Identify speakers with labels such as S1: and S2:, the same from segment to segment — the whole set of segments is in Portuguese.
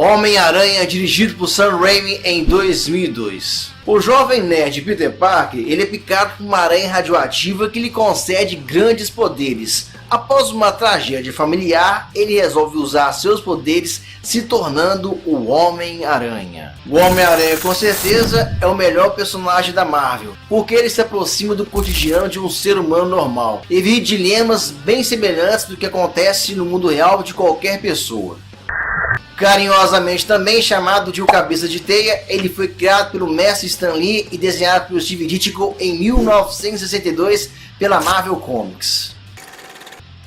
S1: Homem-Aranha, dirigido por Sam Raimi em 2002. O jovem nerd Peter Parker, ele é picado por uma aranha radioativa que lhe concede grandes poderes. Após uma tragédia familiar, ele resolve usar seus poderes, se tornando o Homem-Aranha. O Homem-Aranha, com certeza, é o melhor personagem da Marvel, porque ele se aproxima do cotidiano de um ser humano normal e vive dilemas bem semelhantes do que acontece no mundo real de qualquer pessoa. Carinhosamente também chamado de O Cabeça de Teia, ele foi criado pelo mestre Stan Lee e desenhado por Steve Ditko em 1962 pela Marvel Comics.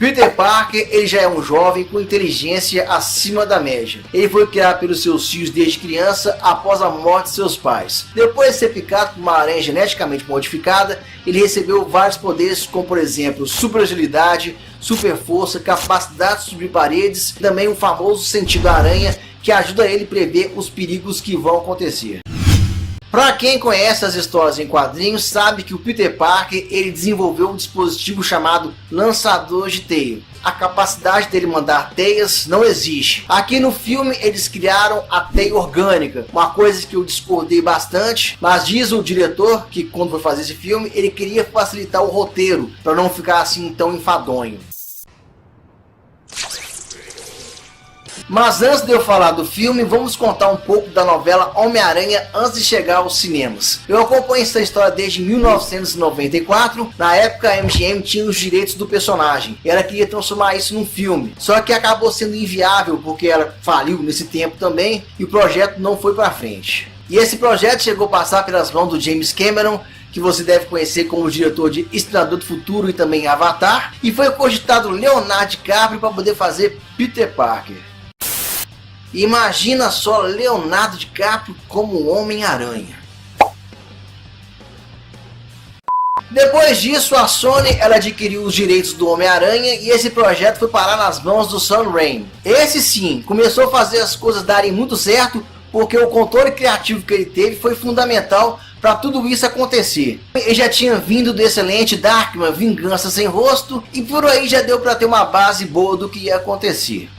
S1: Peter Parker, ele já é um jovem com inteligência acima da média. Ele foi criado pelos seus tios desde criança após a morte de seus pais. Depois de ser picado por uma aranha geneticamente modificada, ele recebeu vários poderes como, por exemplo, super agilidade, super força, capacidade de subir paredes e também o famoso sentido da aranha, que ajuda ele a prever os perigos que vão acontecer. Para quem conhece as histórias em quadrinhos, sabe que o Peter Parker ele desenvolveu um dispositivo chamado lançador de teia. A capacidade dele mandar teias não existe. Aqui no filme eles criaram a teia orgânica, uma coisa que eu discordei bastante, mas diz o diretor que quando foi fazer esse filme, ele queria facilitar o roteiro, para não ficar assim tão enfadonho. Mas antes de eu falar do filme, vamos contar um pouco da novela Homem-Aranha antes de chegar aos cinemas. Eu acompanho essa história desde 1994, na época a MGM tinha os direitos do personagem, e ela queria transformar isso num filme, só que acabou sendo inviável porque ela faliu nesse tempo também, e o projeto não foi para frente. E esse projeto chegou a passar pelas mãos do James Cameron, que você deve conhecer como diretor de Exterminador do Futuro e também Avatar, e foi cogitado Leonardo DiCaprio para poder fazer Peter Parker. Imagina só Leonardo DiCaprio como Homem-Aranha. Depois disso, a Sony ela adquiriu os direitos do Homem-Aranha e esse projeto foi parar nas mãos do Sam Raimi. Esse sim, começou a fazer as coisas darem muito certo, porque o controle criativo que ele teve foi fundamental para tudo isso acontecer. Ele já tinha vindo do excelente Darkman, Vingança Sem Rosto, e por aí já deu para ter uma base boa do que ia acontecer.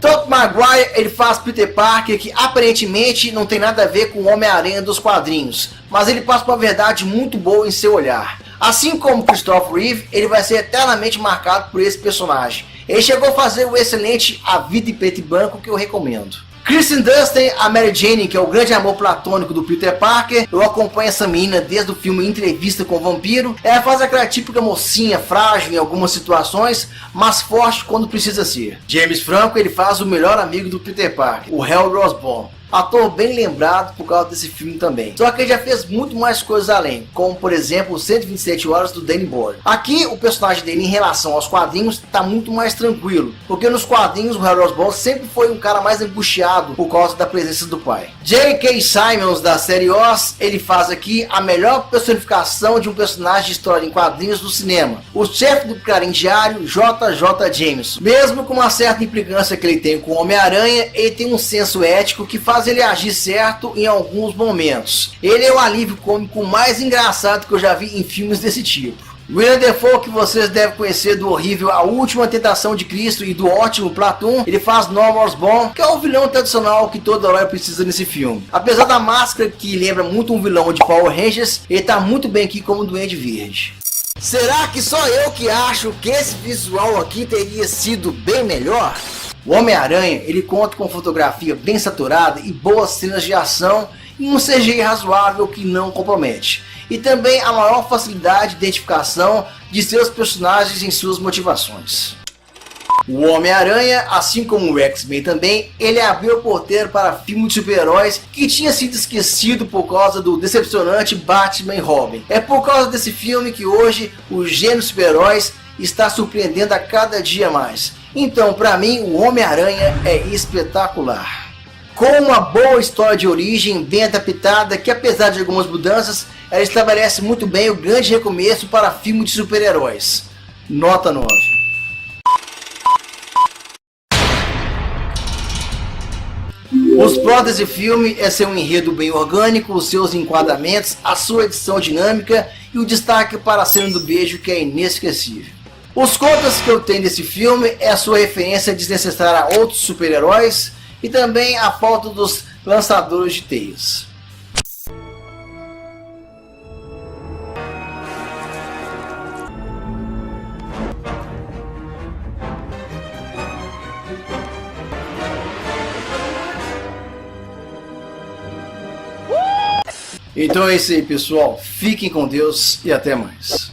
S1: Tobey Maguire ele faz Peter Parker que aparentemente não tem nada a ver com o Homem-Aranha dos quadrinhos, mas ele passa uma verdade muito boa em seu olhar. Assim como Christopher Reeve, ele vai ser eternamente marcado por esse personagem. Ele chegou a fazer o excelente A Vida em Preto e Branco, que eu recomendo. Kristen Dunst, a Mary Jane, que é o grande amor platônico do Peter Parker. Eu acompanho essa menina desde o filme Entrevista com o Vampiro. Ela faz aquela típica mocinha frágil em algumas situações, mas forte quando precisa ser. James Franco ele faz o melhor amigo do Peter Parker, o Harry Osborn. Ator bem lembrado por causa desse filme também. Só que ele já fez muito mais coisas além, como por exemplo 127 Horas do Danny Boyle. Aqui o personagem dele em relação aos quadrinhos está muito mais tranquilo, porque nos quadrinhos o Harry Osborn sempre foi um cara mais angustiado por causa da presença do pai. J.K. Simmons da série Oz, ele faz aqui a melhor personificação de um personagem de história em quadrinhos do cinema. O chefe do Clarim Diário, J.J. Jameson. Mesmo com uma certa implicância que ele tem com o Homem-Aranha, ele tem um senso ético que faz ele agir certo em alguns momentos. Ele é o alívio cômico mais engraçado que eu já vi em filmes desse tipo. Willem Dafoe, que vocês devem conhecer do horrível A Última Tentação de Cristo e do ótimo Platoon, ele faz Norman Osborn, que é o vilão tradicional que todo herói precisa nesse filme. Apesar da máscara que lembra muito um vilão de Power Rangers, ele tá muito bem aqui como Duende Verde. Será que só eu que acho que esse visual aqui teria sido bem melhor? O Homem-Aranha ele conta com fotografia bem saturada e boas cenas de ação e um CGI razoável que não compromete. E também a maior facilidade de identificação de seus personagens em suas motivações. O Homem-Aranha, assim como o X-Men também, ele abriu o porteiro para filme de super-heróis que tinha sido esquecido por causa do decepcionante Batman e Robin. É por causa desse filme que hoje o gênero super-heróis está surpreendendo a cada dia mais. Então, para mim, o Homem-Aranha é espetacular. Com uma boa história de origem, bem adaptada, que apesar de algumas mudanças, ela estabelece muito bem o grande recomeço para filme de super-heróis. Nota 9. Os plots desse filme é ser um enredo bem orgânico, os seus enquadramentos, a sua edição dinâmica e o destaque para a cena do beijo que é inesquecível. Os contras que eu tenho desse filme é a sua referência desnecessária a outros super-heróis e também a falta dos lançadores de teias. Então é isso aí, pessoal. Fiquem com Deus e até mais.